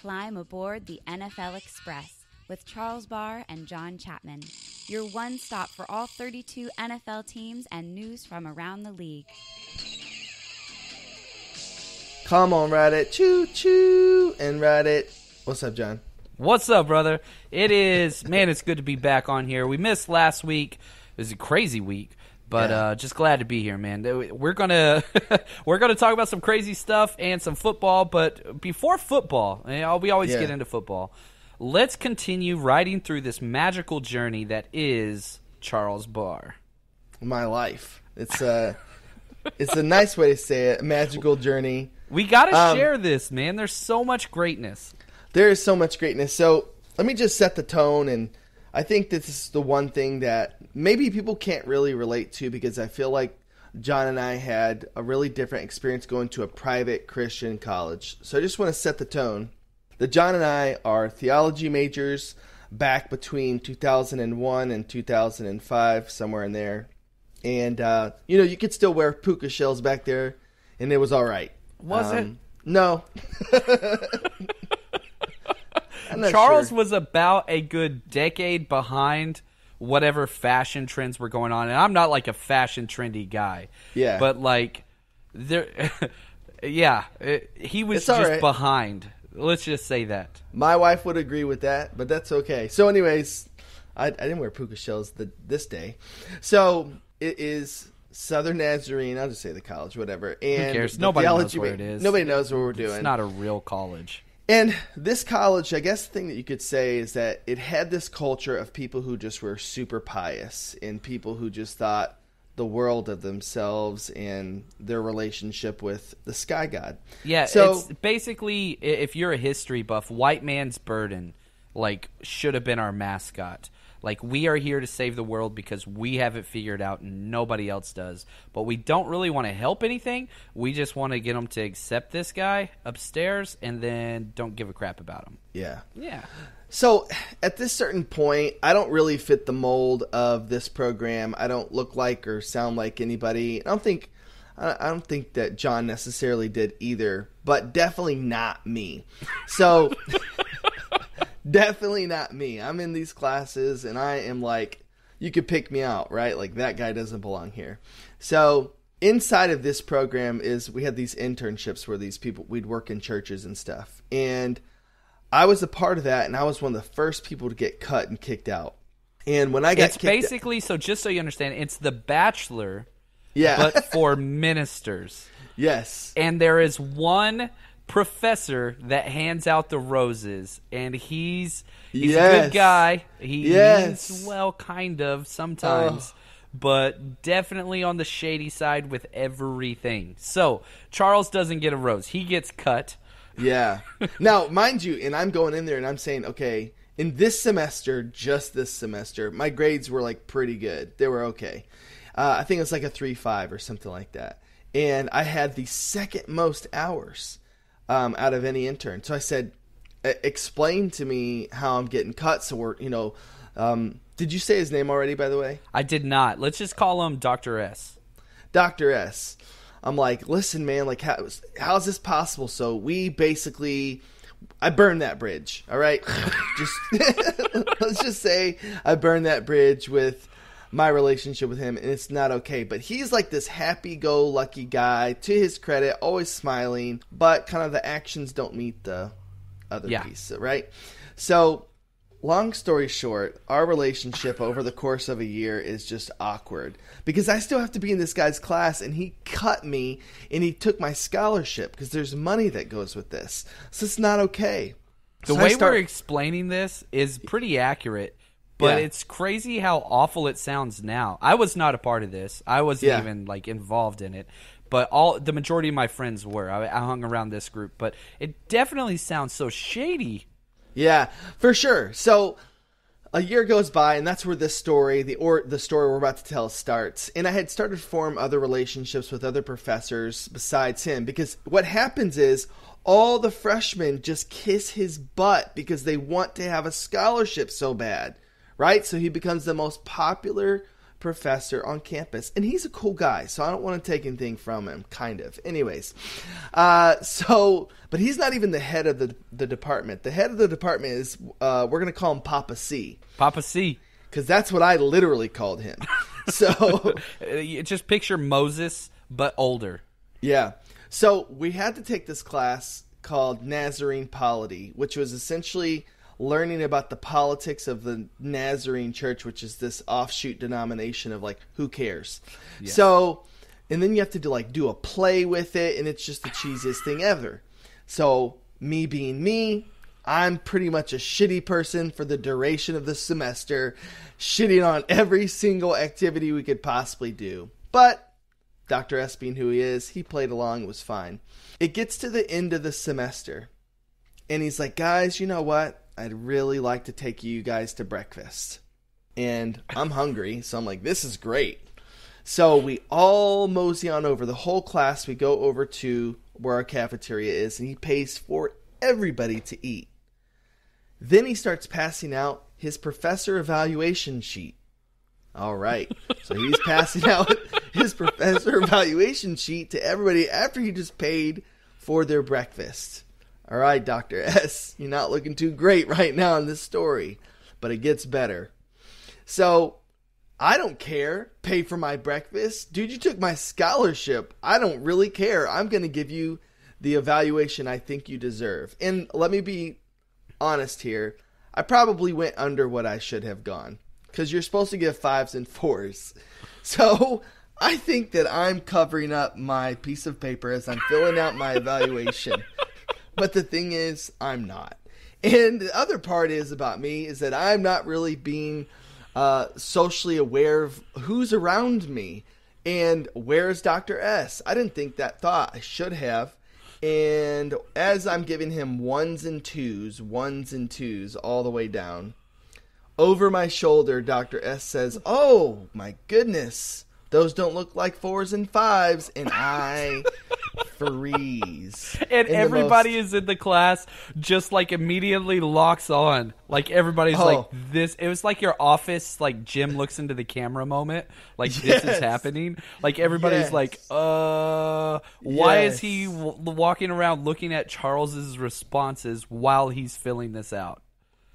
Climb aboard the NFL Express with Charles Barr and John Chapman, your one stop for all 32 NFL teams and news from around the league. Come on, ride it, choo-choo, and ride it. What's up, John? What's up, brother? It is, man, it's good to be back on here. We missed last week. It was a crazy week, but just glad to be here, man. We're gonna talk about some crazy stuff and some football, but before football, we always get into football. Let's continue riding through this magical journey that is Charles Barr. My life. It's a nice way to say it. A magical journey. We gotta share this, man. There's so much greatness. There is so much greatness. So let me just set the tone, and I think this is the one thing that maybe people can't really relate to, because I feel like John and I had a really different experience going to a private Christian college. So I just want to set the tone that John and I are theology majors back between 2001 and 2005, somewhere in there. And, you could still wear puka shells back there, and it was all right. Was it? No. Charles was about a good decade behind whatever fashion trends were going on, and I'm not like a fashion trendy guy. Yeah. But like, he was just behind. Let's just say that. My wife would agree with that, but that's okay. So, anyways, I didn't wear puka shells this day. So it is Southern Nazarene. I'll just say the college, whatever. And who cares? Nobody knows where it is. Nobody knows what we're doing. It's not a real college. And this college, I guess the thing that you could say is that it had this culture of people who just were super pious and people who just thought the world of themselves and their relationship with the sky god. Yeah, so it's basically, if you're a history buff, White Man's Burden should have been our mascot. Like, we are here to save the world because we have it figured out and nobody else does. But we don't really want to help anything. We just want to get them to accept this guy upstairs and then don't give a crap about him. Yeah. Yeah. So at this certain point, I don't really fit the mold of this program. I don't look like or sound like anybody. I don't think that John necessarily did either, but definitely not me. So... Definitely not me. I'm in these classes, and I am like, you could pick me out, right? Like, that guy doesn't belong here. So inside of this program we had these internships where these people, we'd work in churches and stuff. And I was a part of that, and I was one of the first people to get cut and kicked out. And when I got kicked basically, so just so you understand, it's The Bachelor, yeah, but for ministers. Yes. And there is one professor that hands out the roses, and he's a good guy. He means well, kind of, sometimes, but definitely on the shady side with everything. So Charles doesn't get a rose. He gets cut. Yeah. Now, mind you, and I'm going in there and I'm saying, okay, in this semester, just this semester, my grades were pretty good. They were okay. I think it was like a 3.5 or something like that. And I had the second most hours out of any intern. So I said, explain to me how I'm getting cut. So we're, did you say his name already, by the way? I did not. Let's just call him Dr. S. Dr. S. I'm like, listen, man, how is this possible? So I burned that bridge. All right. Let's just say I burned that bridge with my relationship with him, and it's not okay. But he's like this happy-go-lucky guy, to his credit, always smiling, but kind of the actions don't meet the other piece, right? So, long story short, our relationship over the course of a year is just awkward, because I still have to be in this guy's class, and he cut me, and he took my scholarship, because there's money that goes with this. So it's not okay. The way we're explaining this is pretty accurate. But it's crazy how awful it sounds now. I was not a part of this. I wasn't even involved in it. But the majority of my friends were. I hung around this group. But it definitely sounds so shady. Yeah, for sure. So a year goes by, and that's where this story, the story we're about to tell, starts. And I had started to form other relationships with other professors besides him. Because what happens is all the freshmen just kiss his butt because they want to have a scholarship so bad. Right? So he becomes the most popular professor on campus, and he's a cool guy, so I don't want to take anything from him, kind of. Anyways, but he's not even the head of the department. The head of the department is, we're going to call him Papa C. Papa C. Because that's what I literally called him. So just picture Moses, but older. Yeah. So we had to take this class called Nazarene Polity, which was essentially learning about the politics of the Nazarene Church, which is this offshoot denomination of, like, who cares? Yes. So, and then you have to do a play with it, and it's just the cheesiest thing ever. So, me being me, I'm pretty much a shitty person for the duration of the semester, shitting on every single activity we could possibly do. But Dr. S being who he is, he played along, it was fine. It gets to the end of the semester, and he's like, guys, you know what? I'd really like to take you guys to breakfast. And I'm hungry, so I'm like, this is great. So we all mosey on over. The whole class, we go over to where our cafeteria is, and he pays for everybody to eat. Then he starts passing out his professor evaluation sheet. All right. So he's passing out his professor evaluation sheet to everybody after he just paid for their breakfast. All right, Dr. S, you're not looking too great right now in this story, but it gets better. So, I don't care. Pay for my breakfast. Dude, you took my scholarship. I don't really care. I'm going to give you the evaluation I think you deserve. And let me be honest here. I probably went under what I should have gone, because you're supposed to give 5s and 4s. So, I think that I'm covering up my piece of paper as I'm filling out my evaluation. But the thing is, I'm not. And the other part is about me is that I'm not really being socially aware of who's around me. And where's Dr. S? I didn't think that thought. I should have. And as I'm giving him 1s and 2s all the way down, over my shoulder, Dr. S says, oh, my goodness. Those don't look like 4s and 5s. And I freeze. And everybody is in the class just like immediately locks on. Like everybody's like this. It was like your office, like Jim looks into the camera moment. Like this is happening. Like everybody's like, why is he walking around looking at Charles's responses while he's filling this out?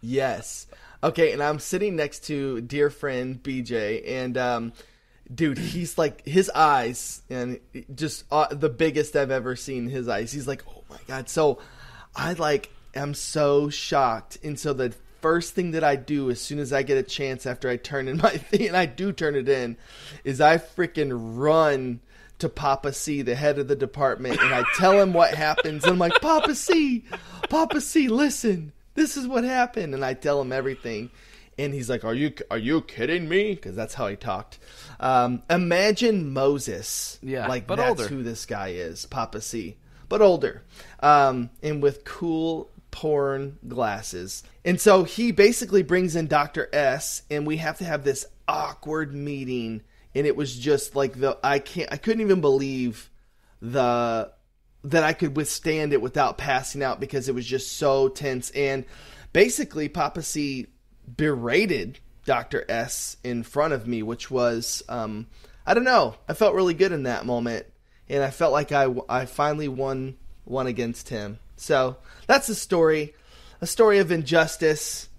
Yes. Okay. And I'm sitting next to dear friend BJ, and dude, he's like, his eyes, and just the biggest I've ever seen his eyes. He's like, oh my God. So I am so shocked. And so the first thing that I do as soon as I get a chance after I turn in my thing, and I do turn it in, is I freaking run to Papa C, the head of the department, and I tell him what happens. And I'm like, Papa C, listen, this is what happened. And I tell him everything. And he's like, are you kidding me? Because that's how he talked. Imagine Moses. Yeah, like but that's older. who this guy is, Papa C. But older. And with cool porn glasses. And so he basically brings in Dr. S, and we have to have this awkward meeting. And it was just like I couldn't even believe that I could withstand it without passing out, because it was just so tense. And basically Papa C berated Dr. S in front of me, which was, I don't know. I felt really good in that moment, and I felt like I finally won against him. So that's a story of injustice.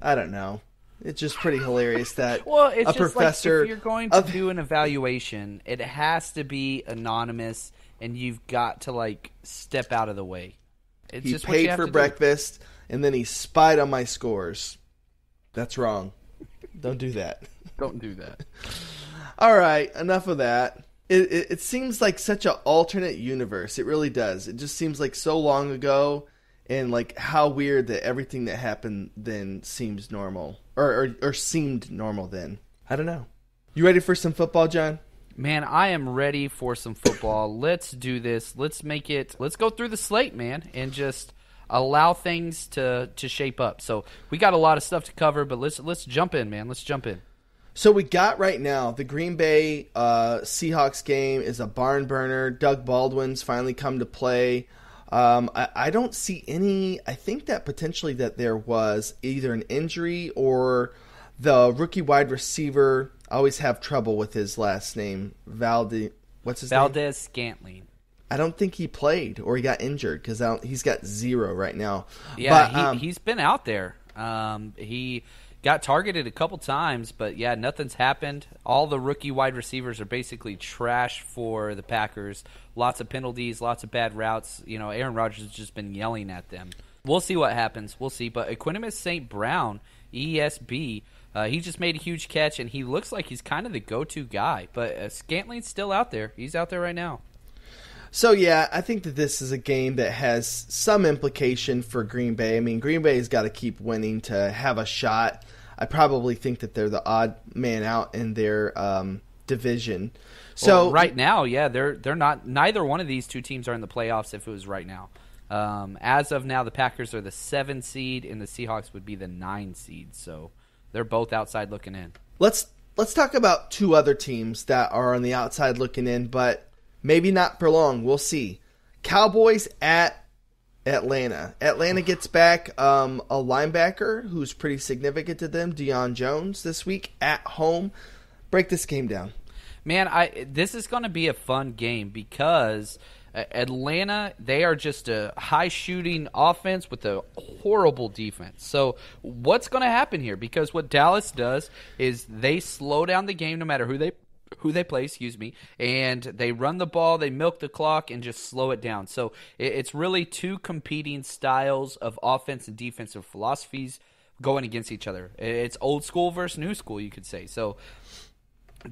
I don't know. It's just pretty hilarious that well, it's a just professor. Like if you're going to do an evaluation, it has to be anonymous, and you've got to like step out of the way. It's he just what you paid have for to breakfast, and then he spied on my scores. That's wrong. Don't do that. Don't do that. All right, enough of that. It seems like such an alternate universe. It really does. It just seems like so long ago, and like how weird that everything that happened then seems normal, or seemed normal then. I don't know. You ready for some football, John? Man, I am ready for some football. Let's do this. Let's go through the slate, man, and just allow things to shape up. So we got a lot of stuff to cover, but let's jump in, man. Let's jump in. So we got right now the Green Bay Seahawks game is a barn burner. Doug Baldwin's finally come to play. I don't see any. I think that potentially that there was either an injury or the rookie wide receiver I always have trouble with his last name. What's his name? Valdes-Scantling. I don't think he played or he got injured because he's got 0 right now. Yeah, but, he's been out there. He got targeted a couple times, but yeah, nothing's happened. All the rookie wide receivers are basically trash for the Packers. Lots of penalties, lots of bad routes. Aaron Rodgers has just been yelling at them. We'll see what happens. We'll see. But Equanimeous St. Brown, ESB, he just made a huge catch, and he looks like he's kind of the go-to guy. But Scantling's still out there. He's out there right now. So, yeah, I think that this is a game that has some implication for Green Bay. I mean, Green Bay's got to keep winning to have a shot. I probably think that they're the odd man out in their division. So right now, yeah, they're not. Neither one of these two teams are in the playoffs if it was right now. As of now, the Packers are the 7 seed, and the Seahawks would be the 9 seed. So they're both outside looking in. Let's talk about 2 other teams that are on the outside looking in, but maybe not for long. We'll see. Cowboys at Atlanta. Atlanta gets back a linebacker who's pretty significant to them, Deion Jones, this week at home. Break this game down. Man, this is going to be a fun game because Atlanta, they are just a high-shooting offense with a horrible defense. So what's going to happen here? Because what Dallas does is they slow down the game no matter who they play, and they run the ball, they milk the clock, and just slow it down. So it's really 2 competing styles of offense and defensive philosophies going against each other. It's old school versus new school, you could say. So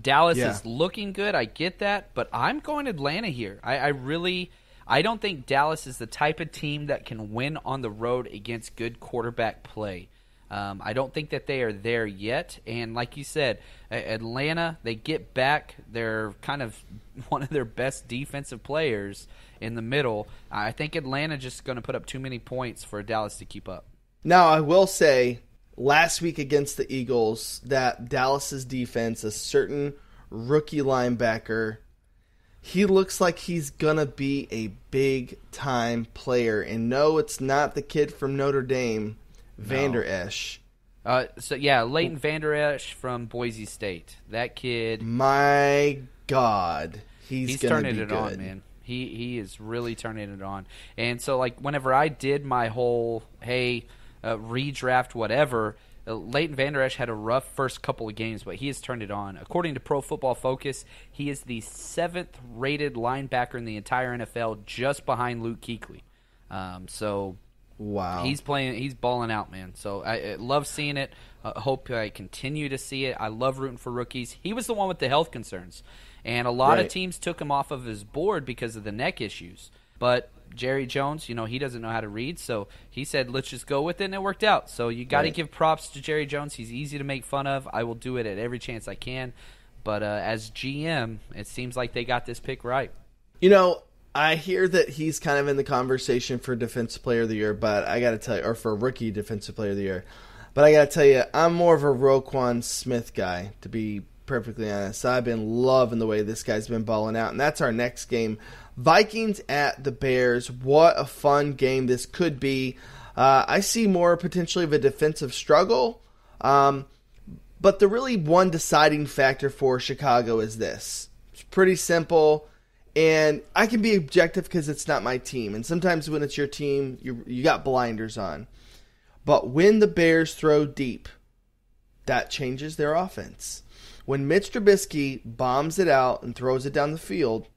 Dallas is looking good, I get that, but I'm going Atlanta here. I don't think Dallas is the type of team that can win on the road against good quarterback play. I don't think that they are there yet. And like you said, Atlanta, they get back. They're kind of one of their best defensive players in the middle. I think Atlanta just going to put up too many points for Dallas to keep up. Now, I will say, last week against the Eagles, that Dallas's defense, a certain rookie linebacker, he looks like he's going to be a big-time player. And no, it's not the kid from Notre Dame, Vander Esch. Leighton Vander Esch from Boise State. That kid. My God. He's going to be turning it good. on, man. He is really turning it on. And so, whenever I did my whole, redraft, whatever, Leighton Vander Esch had a rough first couple of games, but he has turned it on. According to Pro Football Focus, he is the 7th rated linebacker in the entire NFL, just behind Luke Kuechly. Wow. He's balling out, man. So I love seeing it. Hope I continue to see it. I love rooting for rookies. He was the one with the health concerns, and a lot of teams took him off of his board because of the neck issues. But Jerry Jones, he doesn't know how to read, so he said, let's just go with it, and it worked out. So you got to give props to Jerry Jones. He's easy to make fun of. I will do it at every chance I can. But as GM, it seems like they got this pick right. I hear that he's kind of in the conversation for Defensive Player of the Year, but I got to tell you, or for Rookie Defensive Player of the Year. But I got to tell you, I'm more of a Roquan Smith guy, to be perfectly honest. I've been loving the way this guy's been balling out, and that's our next game. Vikings at the Bears. What a fun game this could be. I see more potentially of a defensive struggle, but the really one deciding factor for Chicago is this. It's pretty simple. And I can be objective because it's not my team. And sometimes when it's your team, you got blinders on. But when the Bears throw deep, that changes their offense. When Mitch Trubisky bombs it out and throws it down the field,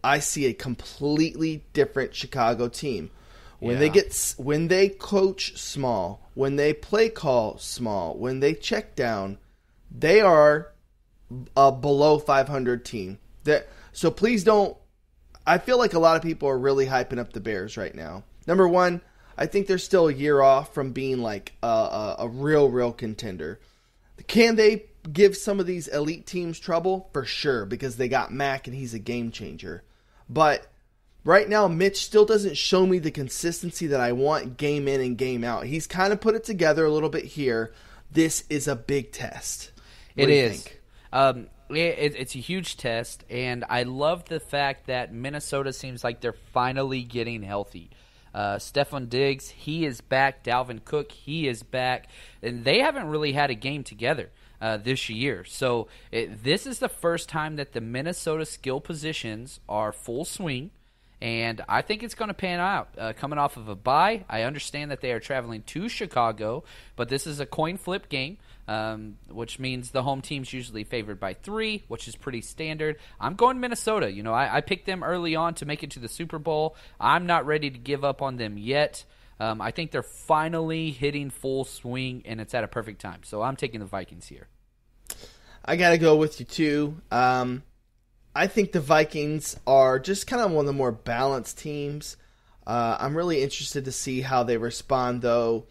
I see a completely different Chicago team. When they coach small, when they play call small, when they check down, they are a below 500 team. So please don't. I feel like a lot of people are really hyping up the Bears right now. Number one, I think they're still a year off from being like a real contender. Can they give some of these elite teams trouble? For sure, because they got Mac and he's a game changer. But right now, Mitch still doesn't show me the consistency that I want game in and game out. He's kind of put it together a little bit here. This is a big test. What do you think? It's a huge test, and I love the fact that Minnesota seems like they're finally getting healthy. Stephon Diggs, he is back. Dalvin Cook, he is back. And they haven't really had a game together. this year. So this is the first time that the Minnesota skill positions are full swing, and I think it's going to pan out. Coming off of a bye, I understand that they are traveling to Chicago, but this is a coin flip game, which means the home team's usually favored by 3, which is pretty standard. I'm going Minnesota. You know, I picked them early on to make it to the Super Bowl. I'm not ready to give up on them yet. I think they're finally hitting full swing, and it's at a perfect time. So I'm taking the Vikings here. I got to go with you, too. I think the Vikings are just kind of one of the more balanced teams. I'm really interested to see how they respond, though,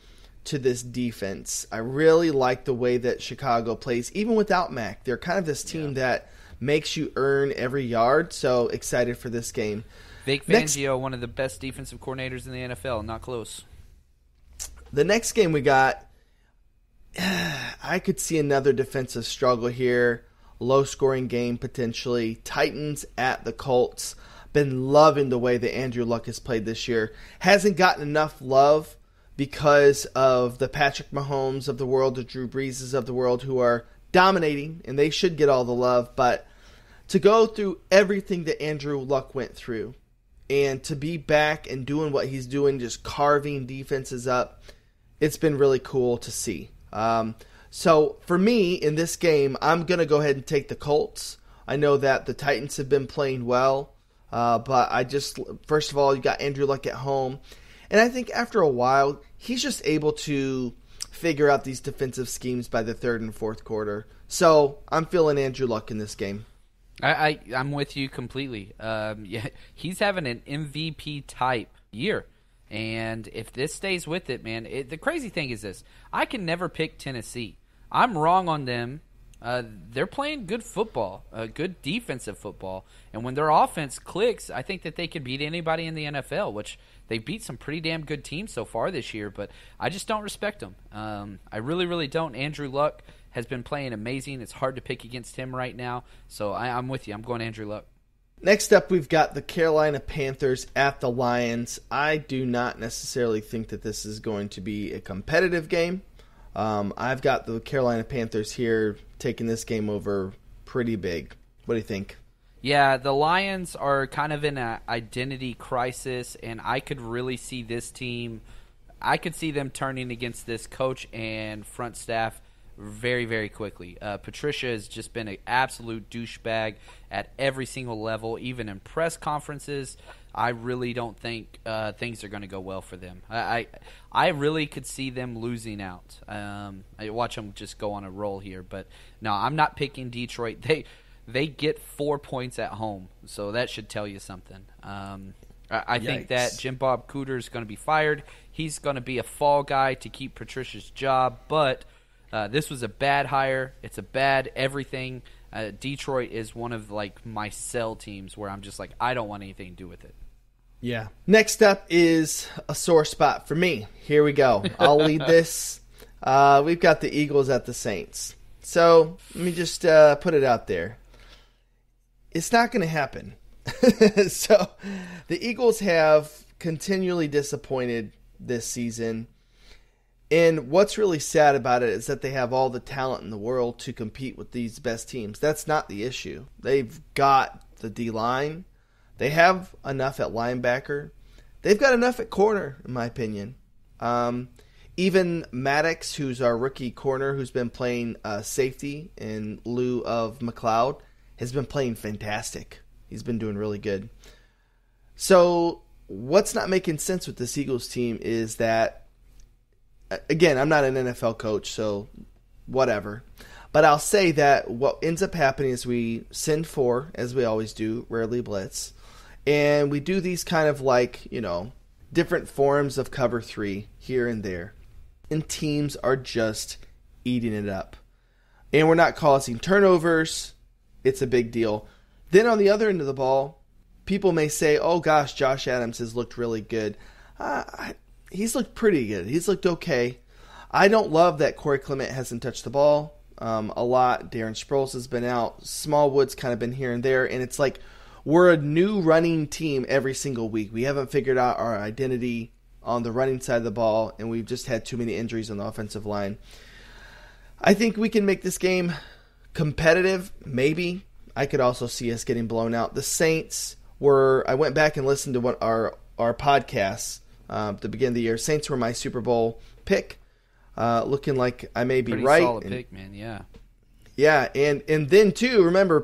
to this defense. I really like the way that Chicago plays, even without Mac. They're kind of this team that makes you earn every yard, so excited for this game. Vic Fangio, one of the best defensive coordinators in the NFL, not close. The next game we got, I could see another defensive struggle here. Low-scoring game, potentially. Titans at the Colts. Been loving the way that Andrew Luck has played this year. Hasn't gotten enough love because of the Patrick Mahomes of the world, the Drew Breeses of the world, who are dominating, and they should get all the love. But to go through everything that Andrew Luck went through, and to be back and doing what he's doing, just carving defenses up, it's been really cool to see. So for me, in this game, I'm going to go ahead and take the Colts. I know that the Titans have been playing well, but first of all, you got Andrew Luck at home. And I think after a while, he's just able to figure out these defensive schemes by the third and fourth quarter. So I'm feeling Andrew Luck in this game. I'm with you completely. He's having an MVP type year. And if this stays with it, man, the crazy thing is this. I can never pick Tennessee. I'm wrong on them. They're playing good football, good defensive football. And when their offense clicks, I think that they could beat anybody in the NFL, which they beat some pretty damn good teams so far this year. But I just don't respect them. I really, really don't. Andrew Luck has been playing amazing. It's hard to pick against him right now. So I'm with you. I'm going Andrew Luck. Next up, we've got the Carolina Panthers at the Lions. I do not necessarily think that this is going to be a competitive game. I've got the Carolina Panthers here taking this game over pretty big. What do you think? Yeah, the Lions are kind of in an identity crisis, and I could really see this team, I could see them turning against this coach and front staff very, very quickly. Patricia has just been an absolute douchebag at every single level, even in press conferences. I really don't think things are going to go well for them. I really could see them losing out. I watch them just go on a roll here, but no, I'm not picking Detroit. They get 4 points at home, so that should tell you something. I think that Jim Bob Cooter is going to be fired. He's going to be a fall guy to keep Patricia's job, but this was a bad hire. It's a bad everything. Detroit is one of my sell teams where I'm just like, I don't want anything to do with it. Yeah. Next up is a sore spot for me. Here we go. I'll lead this. We've got the Eagles at the Saints. So let me just put it out there. It's not going to happen. So the Eagles have continually disappointed this season. And what's really sad about it is that they have all the talent in the world to compete with these best teams. That's not the issue. They've got the D-line. They have enough at linebacker. They've got enough at corner, in my opinion. Even Maddox, who's our rookie corner, who's been playing safety in lieu of McLeod, has been playing fantastic. He's been doing really good. So what's not making sense with this Eagles team is that, again, I'm not an NFL coach, so whatever. But I'll say that what ends up happening is we send 4, as we always do, rarely blitz. And we do these kind of different forms of cover 3 here and there. And teams are just eating it up. And we're not causing turnovers. It's a big deal. Then on the other end of the ball, people may say, oh gosh, Josh Adams has looked really good. He's looked pretty good. He's looked okay. I don't love that Corey Clement hasn't touched the ball a lot. Darren Sproles has been out. Smallwood's kind of been here and there. And it's like we're a new running team every single week. We haven't figured out our identity on the running side of the ball, and we've just had too many injuries on the offensive line. I think we can make this game competitive, maybe. I could also see us getting blown out. The Saints I went back and listened to our podcasts at the beginning of the year. Saints were my Super Bowl pick. Looking like I may be Pretty right. Solid pick, man, yeah. Yeah, and then too, remember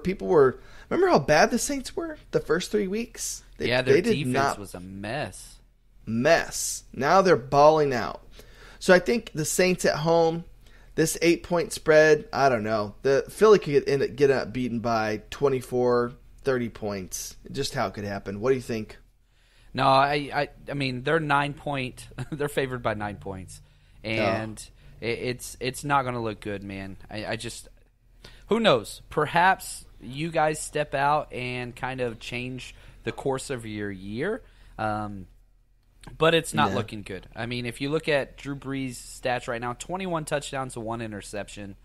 how bad the Saints were the first 3 weeks? Their defense was a mess. Now they're balling out. So I think the Saints at home, this 8-point spread, I don't know. The Philly could end up getting beaten by 24, 30 points. Just how it could happen. What do you think? No, I mean they're 9-point. They're favored by 9 points, and it's not going to look good, man. I just, who knows? Perhaps you guys step out and kind of change the course of your year, but it's not looking good. I mean, if you look at Drew Brees' stats right now, 21 touchdowns to 1 interception.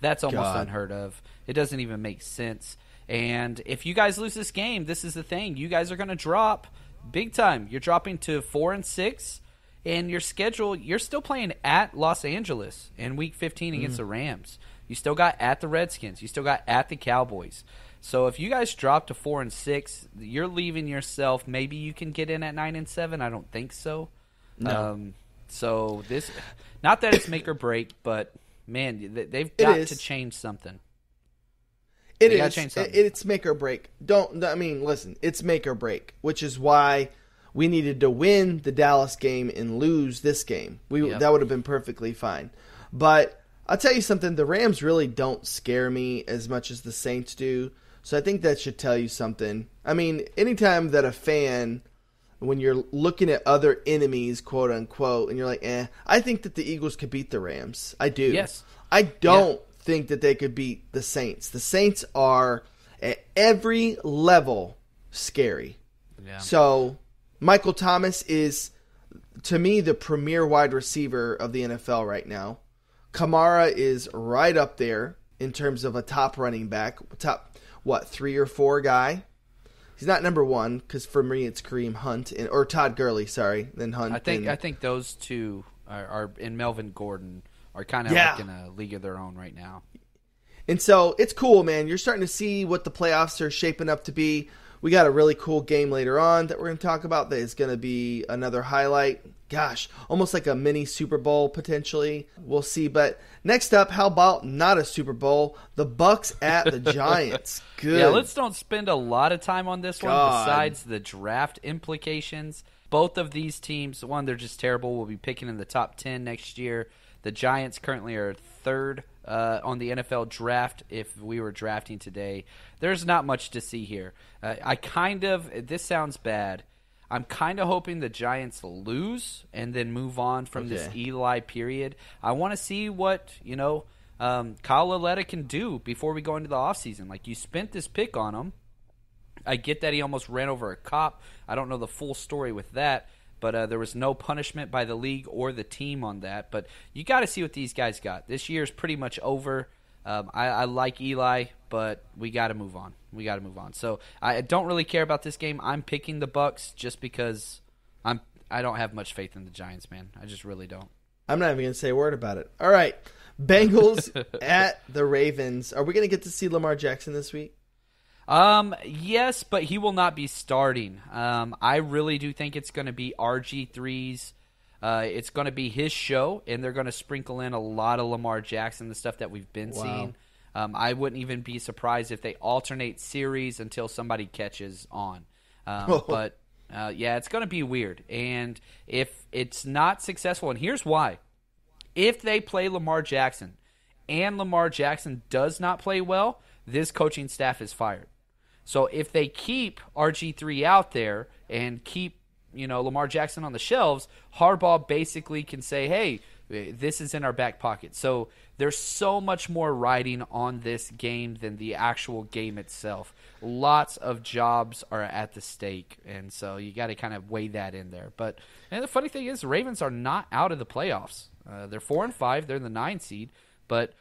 That's almost unheard of. It doesn't even make sense. And if you guys lose this game, this is the thing. You guys are going to drop big time. You're dropping to 4-6, and your schedule, you're still playing at Los Angeles in Week 15 against the Rams. You still got at the Redskins. You still got at the Cowboys. So if you guys drop to 4-6, you're leaving yourself. Maybe you can get in at 9-7. I don't think so. No. So this, not that it's make or break, but man, they've got to change something. It is. It's make or break. Listen, it's make or break, which is why we needed to win the Dallas game and lose this game. That would have been perfectly fine. But I'll tell you something, the Rams really don't scare me as much as the Saints do. So I think that should tell you something. I mean, anytime that a fan, when you're looking at other enemies, quote unquote, and you're like, I think that the Eagles could beat the Rams. I do. Yes. I don't think that they could beat the Saints. The Saints are at every level scary. Yeah. So Michael Thomas is, to me, the premier wide receiver of the NFL right now. Kamara is right up there in terms of a top running back, top 3 or 4 guy. He's not number 1 because for me it's Kareem Hunt or Todd Gurley. Sorry, then Hunt. I think those two are in Melvin Gordon are kind of like in a league of their own right now. And so it's cool, man. You're starting to see what the playoffs are shaping up to be. We got a really cool game later on that we're going to talk about that is going to be another highlight. Gosh, almost like a mini Super Bowl potentially. We'll see. But next up, how about not a Super Bowl? The Bucks at the Giants. Good. Yeah, let's don't spend a lot of time on this one besides the draft implications. Both of these teams, one, they're just terrible. We'll be picking in the top 10 next year. The Giants currently are 3rd on the NFL draft if we were drafting today. There's not much to see here. This sounds bad. I'm kind of hoping the Giants lose and then move on from this Eli period. I want to see what, Kyle Lauletta can do before we go into the offseason. Like, you spent this pick on him. I get that he almost ran over a cop. I don't know the full story with that. But there was no punishment by the league or the team on that. But you got to see what these guys got. This year is pretty much over. I like Eli, but we got to move on. So I don't really care about this game. I'm picking the Bucks just because I don't have much faith in the Giants, man. I just really don't. I'm not even going to say a word about it. All right. Bengals at the Ravens. Are we going to get to see Lamar Jackson this week? Yes, but he will not be starting. I really do think it's going to be RG3's. It's going to be his show, and they're going to sprinkle in a lot of Lamar Jackson, the stuff that we've been seeing. I wouldn't even be surprised if they alternate series until somebody catches on. But it's going to be weird. And if it's not successful, and here's why. If they play Lamar Jackson and Lamar Jackson does not play well, this coaching staff is fired. So if they keep RG3 out there and keep, Lamar Jackson on the shelves, Harbaugh basically can say, hey, this is in our back pocket. So there's so much more riding on this game than the actual game itself. Lots of jobs are at the stake, and so you got to kind of weigh that in there. But the funny thing is, the Ravens are not out of the playoffs. They're 4-5. They're in the 9 seed. But,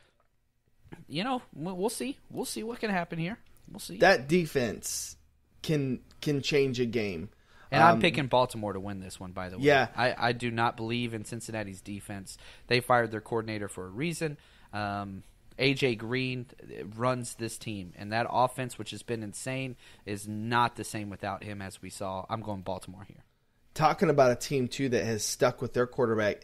we'll see. We'll see what can happen here. We'll see. That defense can change a game. And I'm picking Baltimore to win this one, by the way. Yeah. I do not believe in Cincinnati's defense. They fired their coordinator for a reason. A.J. Green runs this team, and that offense, which has been insane, is not the same without him, as we saw. I'm going Baltimore here. Talking about a team, too, that has stuck with their quarterback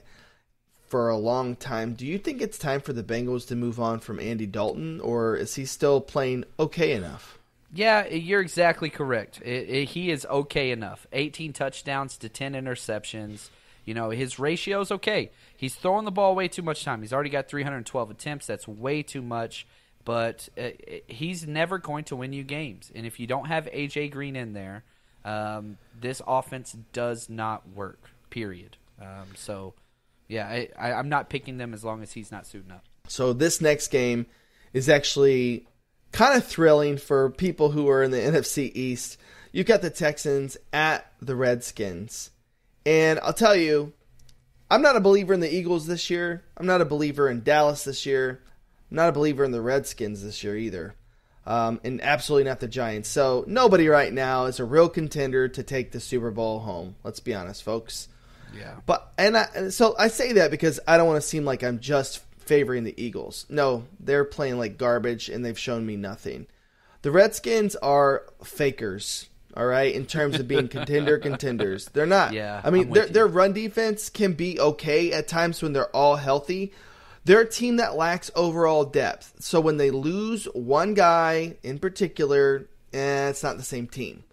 for a long time, do you think it's time for the Bengals to move on from Andy Dalton, or is he still playing okay enough? Yeah, you're exactly correct. He is okay enough. 18 touchdowns to 10 interceptions. His ratio's okay. He's throwing the ball way too much time. He's already got 312 attempts. That's way too much. But he's never going to win you games. And if you don't have A.J. Green in there, this offense does not work, period. I'm not picking them as long as he's not suiting up. So this next game is actually kind of thrilling for people who are in the NFC East. You got the Texans at the Redskins. And I'll tell you, I'm not a believer in the Eagles this year. I'm not a believer in Dallas this year. I'm not a believer in the Redskins this year either. And absolutely not the Giants. So nobody right now is a real contender to take the Super Bowl home. Let's be honest, folks. Yeah. So I say that because I don't want to seem like I'm just favoring the Eagles. No, they're playing like garbage, and they've shown me nothing. The Redskins are fakers. All right, in terms of being contenders. They're not. Yeah, I mean, their run defense can be okay at times when they're all healthy. They're a team that lacks overall depth. So when they lose one guy in particular, it's not the same team.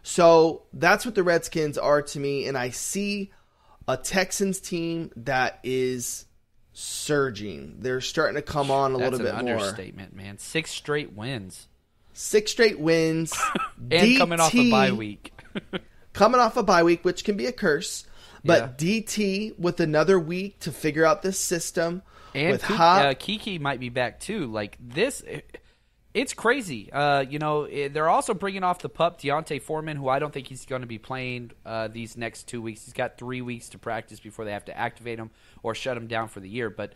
So that's what the Redskins are to me, and I see a Texans team that is surging. They're starting to come on a little bit more. That's an understatement, man. 6 straight wins. 6 straight wins. And coming off a bye week. Coming off a bye week, which can be a curse. But DT with another week to figure out this system. And with Kiki might be back too. Like this, it's crazy. They're also bringing off the pup, Deontay Foreman, who I don't think he's going to be playing these next 2 weeks. He's got 3 weeks to practice before they have to activate him or shut him down for the year. But,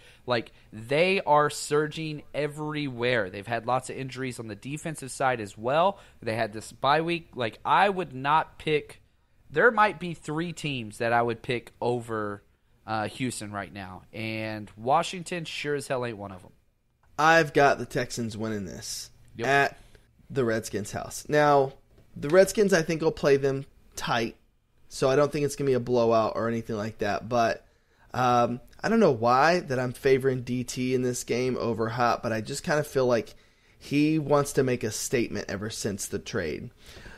they are surging everywhere. They've had lots of injuries on the defensive side as well. They had this bye week. I would not pick – there might be 3 teams that I would pick over Houston right now. And Washington sure as hell ain't one of them. I've got the Texans winning this at the Redskins' house. Now, the Redskins, I think, will play them tight, so I don't think it's going to be a blowout or anything like that. But I don't know why that I'm favoring DT in this game over Hop, but I just kind of feel like he wants to make a statement ever since the trade.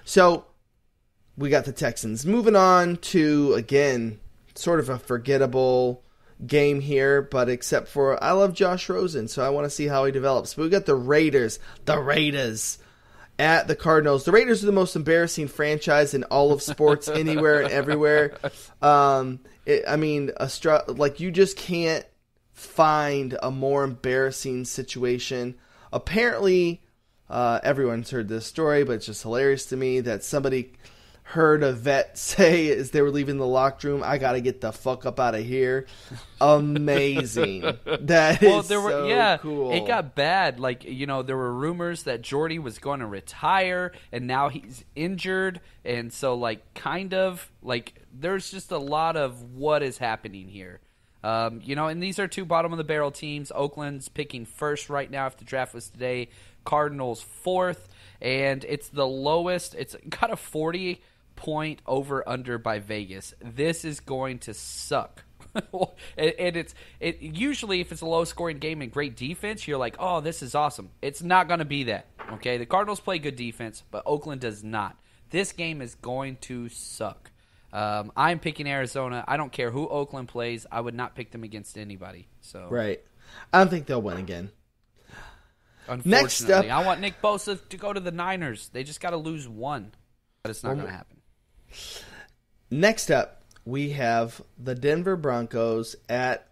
So we got the Texans. Moving on to, again, sort of a forgettable game here, but except for I love Josh Rosen, so I want to see how he develops. But we got the Raiders at the Cardinals. The Raiders are the most embarrassing franchise in all of sports, anywhere and everywhere. You just can't find a more embarrassing situation. Apparently, everyone's heard this story, but it's just hilarious to me that somebody heard a vet say as they were leaving the locker room, "I got to get the fuck up out of here." Amazing. That is so cool. It got bad. There were rumors that Jordy was going to retire, and now he's injured. And so, there's just a lot of what is happening here. And these are 2 bottom-of-the-barrel teams. Oakland's picking first right now if the draft was today. Cardinals 4th. And it's the lowest. It's got a 40-point over-under by Vegas. This is going to suck. And usually if it's a low-scoring game and great defense, you're like, oh, this is awesome. It's not going to be that. Okay, the Cardinals play good defense, but Oakland does not. This game is going to suck. I'm picking Arizona. I don't care who Oakland plays. I would not pick them against anybody. So right. I don't think they'll win again. Unfortunately, next up, I want Nick Bosa to go to the Niners. They just got to lose 1, but it's not going to happen. Next up, we have the Denver Broncos at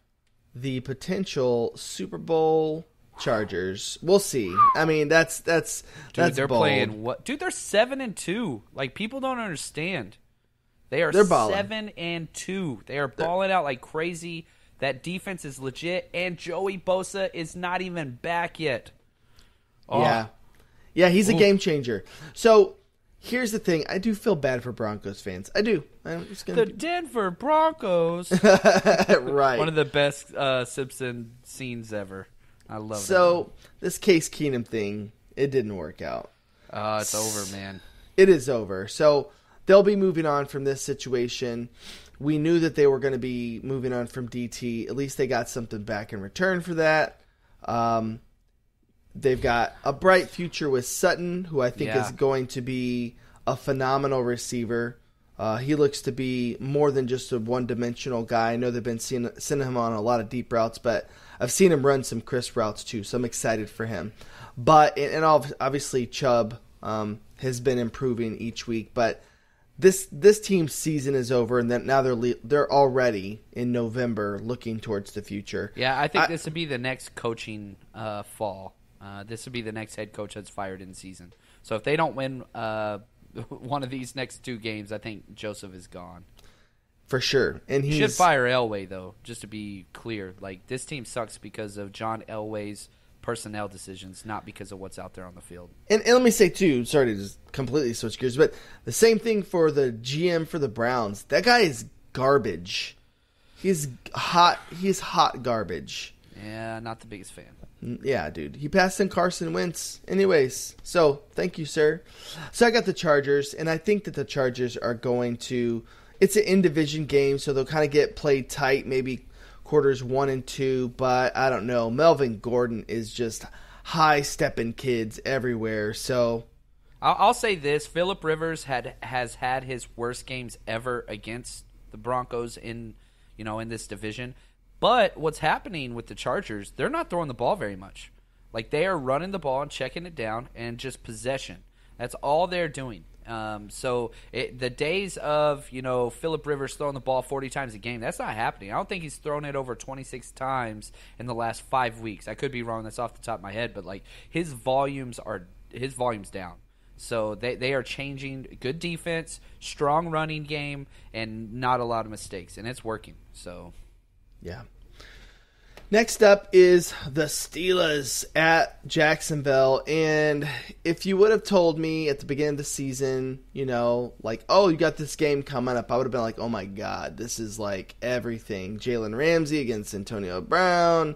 the potential Super Ball Chargers. We'll see. I mean, that's they're bold. Playing what? Dude, they're 7-2. People don't understand. They're 7-2. They are balling out like crazy. That defense is legit, and Joey Bosa is not even back yet. Oh. Yeah, he's a game changer. So here's the thing: I do feel bad for Broncos fans. I do. Denver Broncos, right? One of the best Simpson scenes ever. I love that. So this Case Keenum thing, it didn't work out. It's over, man. It is over. So they'll be moving on from this situation. We knew that they were going to be moving on from DT. At least they got something back in return for that. They've got a bright future with Sutton, who I think is going to be a phenomenal receiver. He looks to be more than just a one-dimensional guy. I know they've been sending him on a lot of deep routes, but I've seen him run some crisp routes too, so I'm excited for him. But and obviously Chubb has been improving each week, but this team's season is over, and then now they're already in November looking towards the future. Yeah, I think this would be the next coaching fall. This would be the next head coach that's fired in season. So if they don't win one of these next 2 games, I think Joseph is gone. For sure. And he should fire Elway, though, just to be clear. Like, this team sucks because of John Elway's personnel decisions, not because of what's out there on the field. And let me say, too, sorry to just completely switch gears, but the same thing for the GM for the Browns. That guy is garbage. He's hot garbage. Yeah, not the biggest fan. Yeah, dude. He passed in Carson Wentz. Anyways, so thank you, sir. So I got the Chargers, and I think that the Chargers are going to – it's an in-division game, so they'll kind of get played tight, maybe quarters 1 and 2, but I don't know. Melvin Gordon is just high-stepping kids everywhere, so – I'll say this. Phillip Rivers has had his worst games ever against the Broncos in this division. But what's happening with the Chargers, they're not throwing the ball very much. Like, they are running the ball and checking it down and just possession. That's all they're doing. So the days of, Phillip Rivers throwing the ball 40 times a game, that's not happening. I don't think he's thrown it over 26 times in the last 5 weeks. I could be wrong. That's off the top of my head. But, like, his volume's down. So they are changing. Good defense, strong running game, and not a lot of mistakes. And it's working. So, yeah. Next up is the Steelers at Jacksonville. And if you would have told me at the beginning of the season, like, oh, you got this game coming up, I would have been like, oh my God, this is like everything. Jalen Ramsey against Antonio Brown,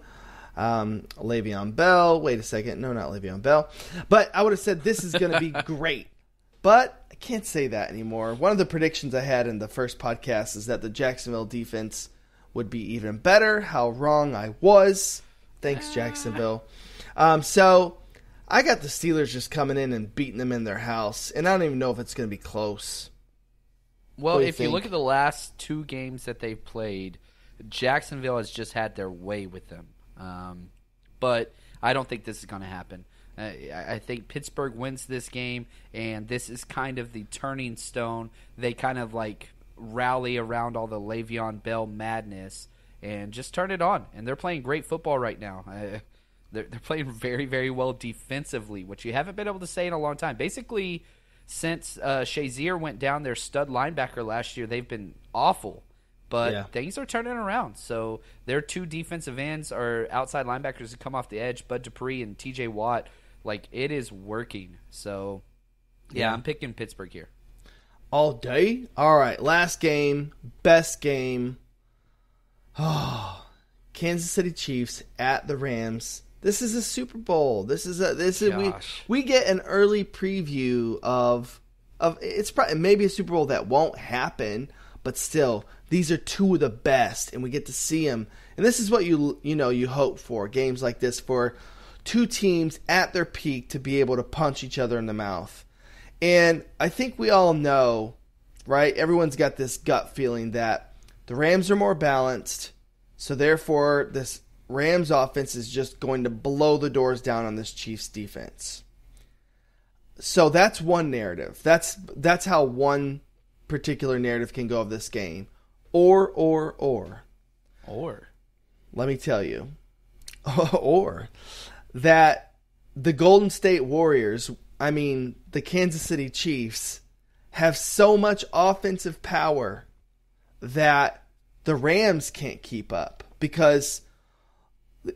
Le'Veon Bell. Wait a second. No, not Le'Veon Bell. But I would have said this is going to be great. But I can't say that anymore. One of the predictions I had in the first podcast is that the Jacksonville defense would be even better. How wrong I was. Thanks, Jacksonville. So I got the Steelers just coming in and beating them in their house, and I don't even know if it's going to be close. Well, if you look at the last 2 games that they've played, Jacksonville has just had their way with them. But I don't think this is going to happen. I think Pittsburgh wins this game, and this is kind of the turning stone. They kind of like rally around all the Le'Veon Bell madness and just turn it on. And they're playing great football right now. They're playing very, very well defensively, which you haven't been able to say in a long time. Basically, since Shazier went down, their stud linebacker last year, they've been awful. But things are turning around. So their 2 defensive ends are outside linebackers who come off the edge, Bud Dupree and TJ Watt. Like, it is working. So, yeah, I'm picking Pittsburgh here. All day? All right, last game, best game. Oh, Kansas City Chiefs at the Rams. This is a Super Bowl. We get an early preview of it's probably maybe a Super Bowl that won't happen, but still, these are 2 of the best, and we get to see them. And this is what you hope for, games like this, for 2 teams at their peak to be able to punch each other in the mouth. And I think we all know, right? Everyone's got this gut feeling that the Rams are more balanced, so therefore this Rams offense is just going to blow the doors down on this Chiefs defense. So that's one narrative. That's how one particular narrative can go of this game. Or. Let me tell you. Or that the Golden State Warriors, the Kansas City Chiefs, have so much offensive power that the Rams can't keep up. Because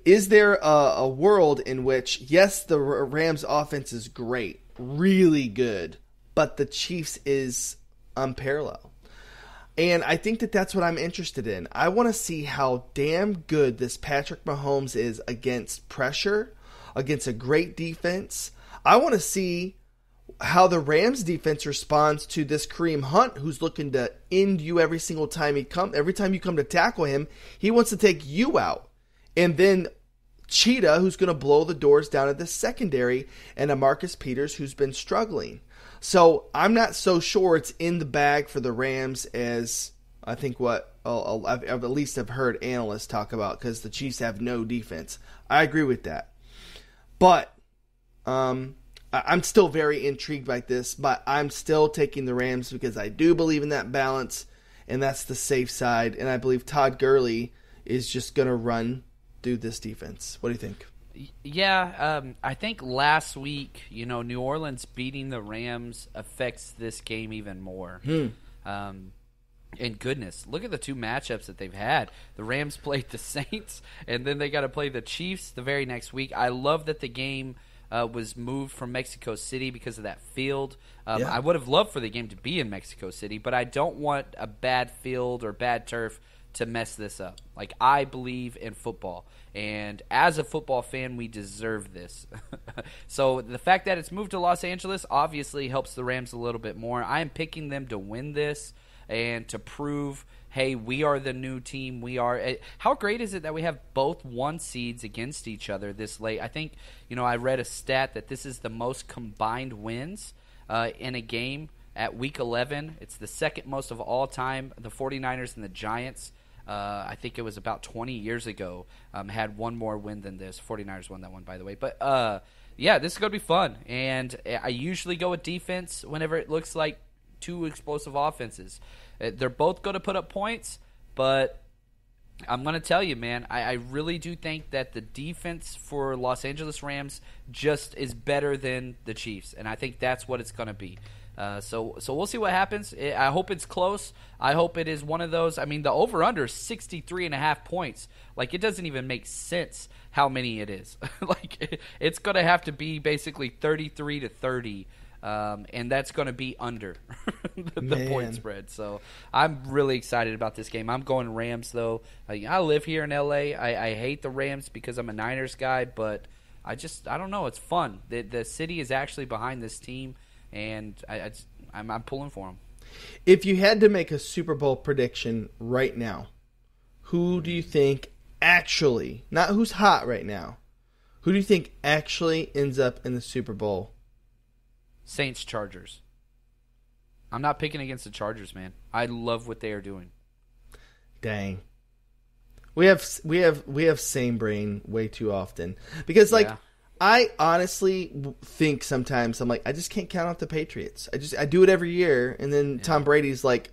is there a world in which, yes, the Rams offense is great, really good, but the Chiefs is unparalleled? And I think that that's what I'm interested in. I want to see how damn good this Patrick Mahomes is against pressure, against a great defense. I want to see how the Rams defense responds to this Kareem Hunt, who's looking to end you every single time every time you come to tackle him, he wants to take you out. And then Cheetah, who's going to blow the doors down at the secondary, and a Marcus Peters, who's been struggling. So I'm not so sure it's in the bag for the Rams as I think what I've at least have heard analysts talk about, because the Chiefs have no defense. I agree with that. But I'm still very intrigued by this, but I'm still taking the Rams because I do believe in that balance, and that's the safe side. And I believe Todd Gurley is just going to run through this defense. What do you think? Yeah, I think last week, New Orleans beating the Rams affects this game even more. And goodness, look at the two matchups that they've had. The Rams played the Saints, and then they got to play the Chiefs the very next week. I love that the game was moved from Mexico City because of that field. I would have loved for the game to be in Mexico City, but I don't want a bad field or bad turf to mess this up. Like, I believe in football, and as a football fan, we deserve this. So the fact that it's moved to Los Angeles obviously helps the Rams a little bit more. I am picking them to win this and to prove, hey, we are the new team. We are. How great is it that we have both 1 seeds against each other this late? I think, I read a stat that this is the most combined wins in a game at Week 11. It's the second most of all time. The 49ers and the Giants, I think it was about 20 years ago, had one more win than this. 49ers won that one, by the way. But, yeah, this is going to be fun. And I usually go with defense whenever it looks like two explosive offenses. They're both going to put up points, but I'm going to tell you, man, I really do think that the defense for Los Angeles Rams just is better than the Chiefs, and I think that's what it's going to be. So we'll see what happens. I hope it's close. I hope it is one of those. I mean, the over-under is 63.5 points. Like, it doesn't even make sense how many it is. Like, it's going to have to be basically 33-30. And that's going to be under the point spread. So I'm really excited about this game. I'm going Rams, though. I live here in L.A. I hate the Rams because I'm a Niners guy, but I don't know. It's fun. The city is actually behind this team, and I'm pulling for them. If you had to make a Super Bowl prediction right now, who do you think actually, not who's hot right now, who do you think actually ends up in the Super Bowl? Saints Chargers. I'm not picking against the Chargers, man. I love what they are doing. Dang. We have same brain way too often. Because I honestly think sometimes I'm like, I just can't count out the Patriots. I do it every year, and then Tom Brady's like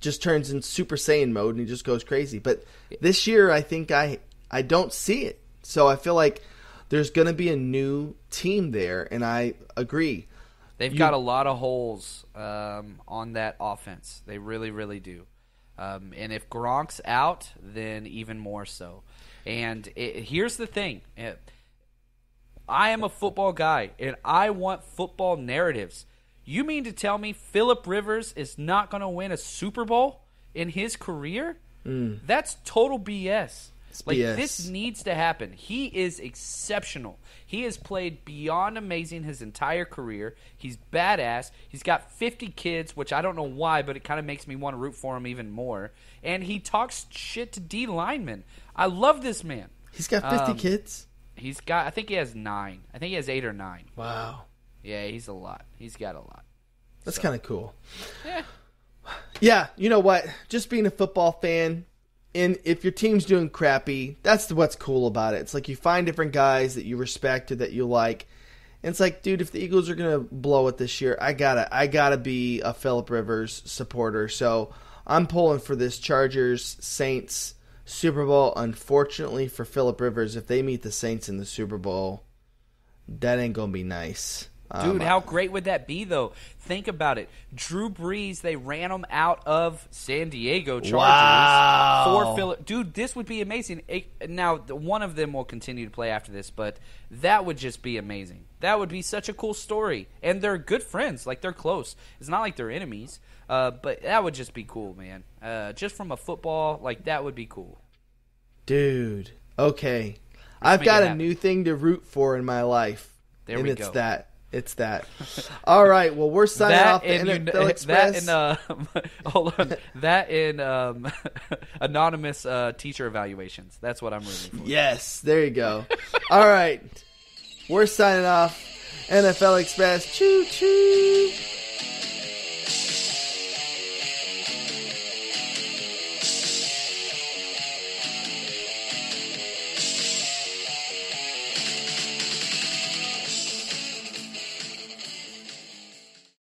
just turns in Super Saiyan mode and he just goes crazy. But this year I think I don't see it. So I feel like there's going to be a new team there, and I agree. They've got a lot of holes on that offense. They really, really do. And if Gronk's out, then even more so. And here's the thing. I am a football guy, and I want football narratives. You mean to tell me Phillip Rivers is not going to win a Super Bowl in his career? That's total BS. BS. This needs to happen. He is exceptional. He has played beyond amazing his entire career. He's badass. He's got 50 kids, which I don't know why, but it kind of makes me want to root for him even more. And he talks shit to D linemen. I love this man. He's got 50 kids? I think he has 9. I think he has 8 or 9. Wow. Yeah, he's a lot. He's got a lot. That's kind of cool. Yeah. Yeah, you know what? Just being a football fan, and if your team's doing crappy, that's what's cool about it. It's like you find different guys that you respect or that you like. And it's like, dude, if the Eagles are gonna blow it this year, I gotta be a Phillip Rivers supporter. So I'm pulling for this Chargers Saints Super Bowl. Unfortunately for Phillip Rivers, if they meet the Saints in the Super Bowl, that ain't gonna be nice. Dude, how great would that be, though? Think about it. Drew Brees, they ran him out of San Diego Chargers. Wow. Dude, this would be amazing. Now, one of them will continue to play after this, but that would just be amazing. That would be such a cool story. And they're good friends. Like, they're close. It's not like they're enemies. But that would just be cool, man. Just from a football, like, that would be cool. Dude. Okay. I've got a new thing to root for in my life. There we go. go. It's that. All right. Well, we're signing off the NFL Express. Hold on. That and anonymous teacher evaluations. That's what I'm rooting for. Yes. There you go. All right. We're signing off. NFL Express. Choo choo.